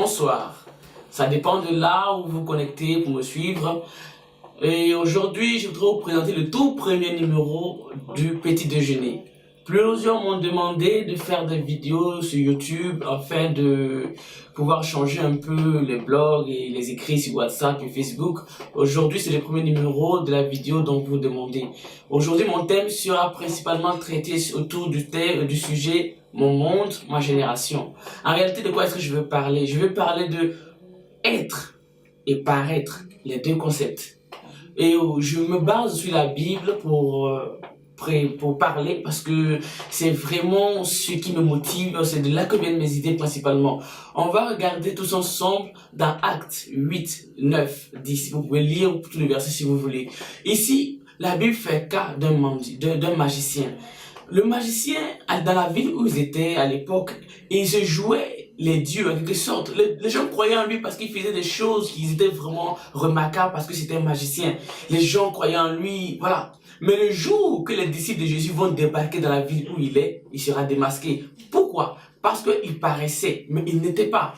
bonsoir. Ça dépend de là où vous vous connectez pour me suivre. Et aujourd'hui, je voudrais vous présenter le tout premier numéro du Petit Déjeuner. Plusieurs m'ont demandé de faire des vidéos sur YouTube afin de pouvoir changer un peu les blogs et les écrits sur WhatsApp et Facebook. Aujourd'hui, c'est le premier numéro de la vidéo dont vous demandez. Aujourd'hui, mon thème sera principalement traité autour du sujet mon monde, ma génération. En réalité, de quoi est-ce que je veux parler? Je veux parler de être et paraître, les deux concepts. Et je me base sur la Bible pour parler parce que c'est vraiment ce qui me motive, c'est de là que viennent mes idées principalement. On va regarder tous ensemble dans Actes 8, 9, 10. Vous pouvez lire tous les versets si vous voulez. Ici, la Bible fait cas d'un magicien. Le magicien, dans la ville où ils étaient à l'époque, il se jouait les dieux en quelque sorte. Les gens croyaient en lui parce qu'il faisait des choses qui étaient vraiment remarquables parce que c'était un magicien. Les gens croyaient en lui, voilà. Mais le jour que les disciples de Jésus vont débarquer dans la ville où il sera démasqué. Pourquoi? Parce qu'il paraissait, mais il n'était pas.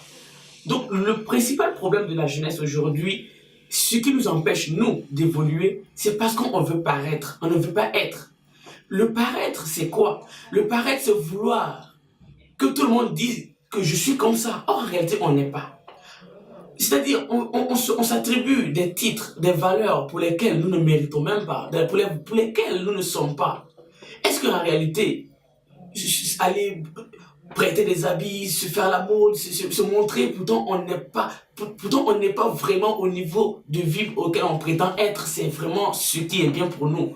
Donc le principal problème de la jeunesse aujourd'hui, ce qui nous empêche, nous, d'évoluer, c'est parce qu'on veut paraître, on ne veut pas être. Le paraître, c'est quoi? Le paraître, c'est vouloir que tout le monde dise que je suis comme ça. Or, en réalité, on n'est pas. C'est-à-dire, on s'attribue des titres, des valeurs pour lesquelles nous ne méritons même pas, pour lesquelles nous ne sommes pas. Est-ce qu'en réalité, aller prêter des habits, se faire la mode, se montrer, pourtant on n'est pas vraiment au niveau de vie auquel on prétend être, c'est vraiment ce qui est bien pour nous.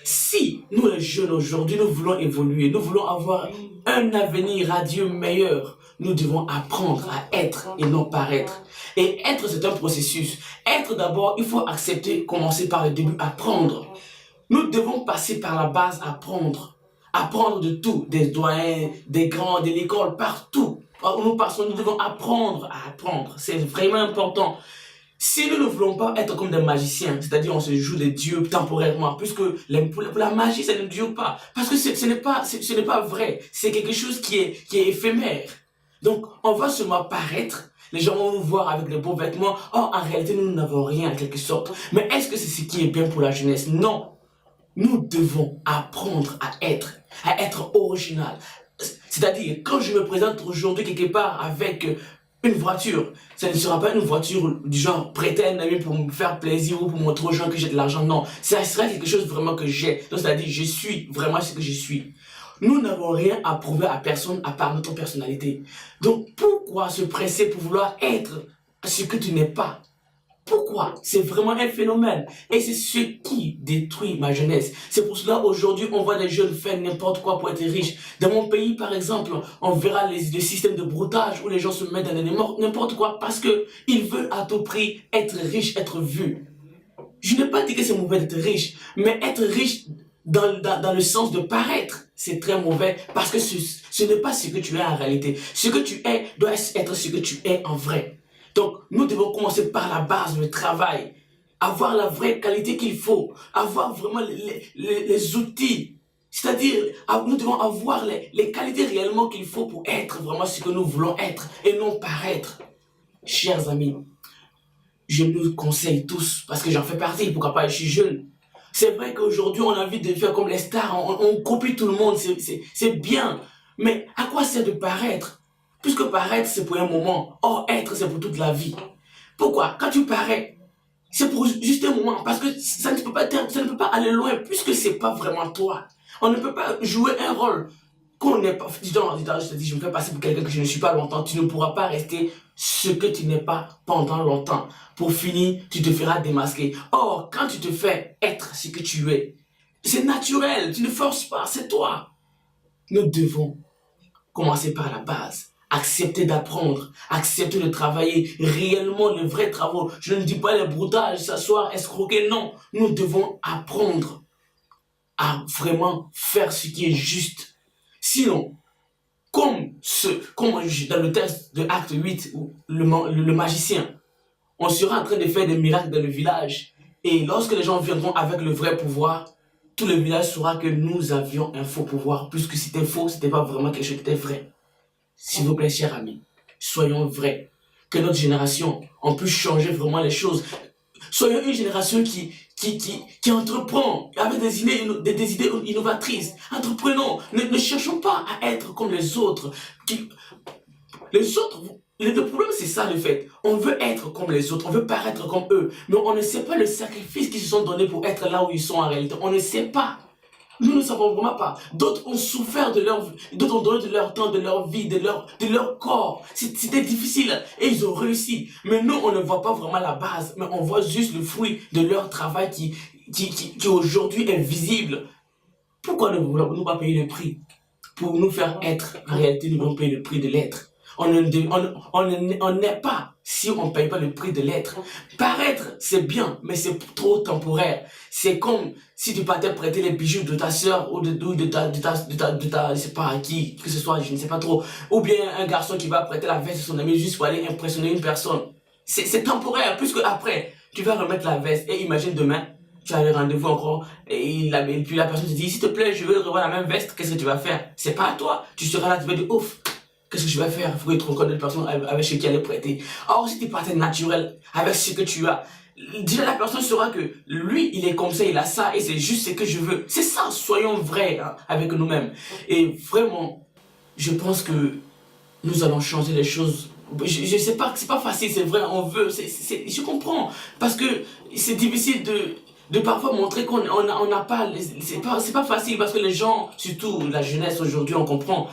Si nous les jeunes aujourd'hui, nous voulons évoluer, nous voulons avoir un avenir radieux meilleur, nous devons apprendre à être et non paraître. Et être, c'est un processus. Être d'abord, il faut accepter, commencer par le début, apprendre. Nous devons passer par la base, apprendre. Apprendre de tout, des doyens, des grands, de l'école, partout. Nous devons apprendre à apprendre. C'est vraiment important. Si nous ne voulons pas être comme des magiciens, c'est-à-dire on se joue des dieux temporairement, puisque pour la magie, ça ne dure pas. Parce que ce n'est pas vrai. C'est quelque chose qui est éphémère. Donc, on va seulement paraître. Les gens vont nous voir avec les beaux vêtements. Or, en réalité, nous n'avons rien en quelque sorte. Mais est-ce que c'est ce qui est bien pour la jeunesse? Non. Nous devons apprendre à être original. C'est-à-dire, quand je me présente aujourd'hui quelque part avec une voiture, ça ne sera pas une voiture du genre prêter à un ami pour me faire plaisir ou pour montrer aux gens que j'ai de l'argent. Non, ça sera quelque chose vraiment que j'ai. Donc, c'est-à-dire, je suis vraiment ce que je suis. Nous n'avons rien à prouver à personne à part notre personnalité. Donc, pourquoi se presser pour vouloir être ce que tu n'es pas? Pourquoi? C'est vraiment un phénomène. Et c'est ce qui détruit ma jeunesse. C'est pour cela aujourd'hui on voit des jeunes faire n'importe quoi pour être riches. Dans mon pays par exemple, on verra le système de broutage où les gens se mettent dans n'importe quoi parce qu'ils veulent à tout prix être riches, être vus. Je n'ai pas dit que c'est mauvais d'être riche, mais être riche dans le sens de paraître, c'est très mauvais parce que ce n'est pas ce que tu es en réalité. Ce que tu es doit être ce que tu es en vrai. Donc, nous devons commencer par la base, le travail, avoir la vraie qualité qu'il faut, avoir vraiment les outils. C'est-à-dire, nous devons avoir les qualités réellement qu'il faut pour être vraiment ce que nous voulons être et non paraître. Chers amis, je nous conseille tous, parce que j'en fais partie, pourquoi pas, je suis jeune. C'est vrai qu'aujourd'hui, on a envie de faire comme les stars, on copie tout le monde, c'est bien. Mais à quoi sert de paraître? Puisque paraître, c'est pour un moment. Or, être, c'est pour toute la vie. Pourquoi? Quand tu parais, c'est pour juste un moment. Parce que ça ne peut pas aller loin, puisque c'est pas vraiment toi. On ne peut pas jouer un rôle qu'on n'est pas. Je te dis, je me fais passer pour quelqu'un que je ne suis pas longtemps. Tu ne pourras pas rester ce que tu n'es pas pendant longtemps. Pour finir, tu te feras démasquer. Or, quand tu te fais être ce que tu es, c'est naturel. Tu ne forces pas, c'est toi. Nous devons commencer par la base. Accepter d'apprendre, accepter de travailler réellement les vrais travaux. Je ne dis pas les broutages, s'asseoir, escroquer, non. Nous devons apprendre à vraiment faire ce qui est juste. Sinon, comme dans le texte de Acte 8, où le magicien, on sera en train de faire des miracles dans le village. Et lorsque les gens viendront avec le vrai pouvoir, tout le village saura que nous avions un faux pouvoir. Puisque c'était faux, c'était pas vraiment quelque chose qui était vrai. S'il vous plaît, chers amis, soyons vrais. que notre génération. On peut changer vraiment les choses. Soyons une génération qui entreprend avec des idées innovatrices. Entreprenons. Ne cherchons pas à être comme les autres. Les autres, le problème c'est ça le fait. On veut être comme les autres, on veut paraître comme eux. Mais on ne sait pas le sacrifice qu'ils se sont donnés pour être là où ils sont en réalité. On ne sait pas. Nous ne savons vraiment pas. D'autres ont souffert de leur vie, d'autres ont donné de leur temps, de leur vie, de leur corps. C'était difficile et ils ont réussi. Mais nous, on ne voit pas vraiment la base, mais on voit juste le fruit de leur travail qui aujourd'hui est visible. Pourquoi ne voulons-nous pas payer le prix? Pour nous faire être, en réalité, nous devons payer le prix de l'être. On n'est pas si on ne paye pas le prix de l'être. Paraître, c'est bien, mais c'est trop temporaire. C'est comme si tu partais prêter les bijoux de ta soeur ou de ta, je sais pas qui, que ce soit, je ne sais pas trop. Ou bien un garçon qui va prêter la veste de son ami juste pour aller impressionner une personne. C'est temporaire, puisque après, tu vas remettre la veste et imagine demain, tu as le rendez-vous encore et puis la personne te dit, s'il te plaît, je veux revoir la même veste, qu'est-ce que tu vas faire? C'est pas à toi. Tu seras là, tu vas dire, ouf. Qu'est-ce que je vais faire? Il faut que tu te reconnaisses une personne avec ce qui allait prêter. Or, si tu partais naturel avec ce que tu as, déjà la personne saura que lui, il est comme ça, il a ça, et c'est juste ce que je veux. C'est ça, soyons vrais hein, avec nous-mêmes. Et vraiment, je pense que nous allons changer les choses. Je sais pas, c'est pas facile, c'est vrai, on veut, je comprends. Parce que c'est difficile de parfois montrer qu'on n'a pas, c'est pas facile parce que les gens, surtout la jeunesse aujourd'hui, on comprend.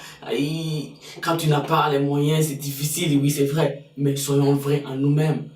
Quand tu n'as pas les moyens, c'est difficile, oui c'est vrai. Mais soyons vrais en nous-mêmes.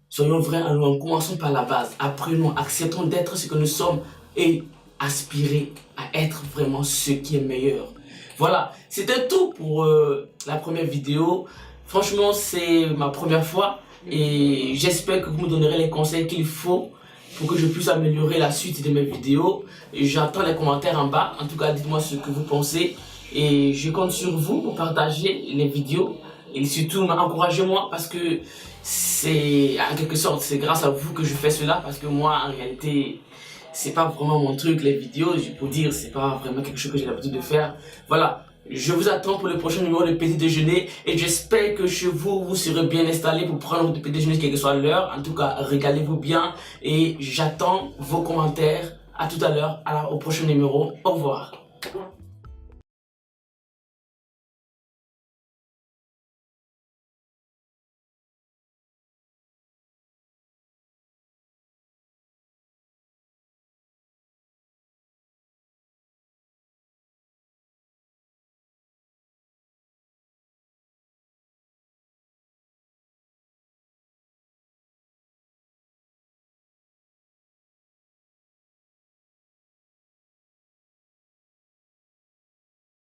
Soyons vrais en nous-mêmes, commençons par la base. Apprenons, acceptons d'être ce que nous sommes et aspirer à être vraiment ce qui est meilleur. Voilà, c'était tout pour la première vidéo. Franchement, c'est ma première fois et j'espère que vous me donnerez les conseils qu'il faut pour que je puisse améliorer la suite de mes vidéos. J'attends les commentaires en bas. En tout cas, dites-moi ce que vous pensez. Et je compte sur vous pour partager les vidéos. Et surtout, encouragez-moi parce que c'est, en quelque sorte, c'est grâce à vous que je fais cela. Parce que moi, en réalité, c'est pas vraiment mon truc, les vidéos. Je peux dire, c'est pas vraiment quelque chose que j'ai l'habitude de faire. Voilà. Je vous attends pour le prochain numéro de Petit Déjeuner et j'espère que chez vous, vous serez bien installés pour prendre votre petit déjeuner quelle que soit l'heure. En tout cas, régalez-vous bien et j'attends vos commentaires. À tout à l'heure, au prochain numéro. Au revoir.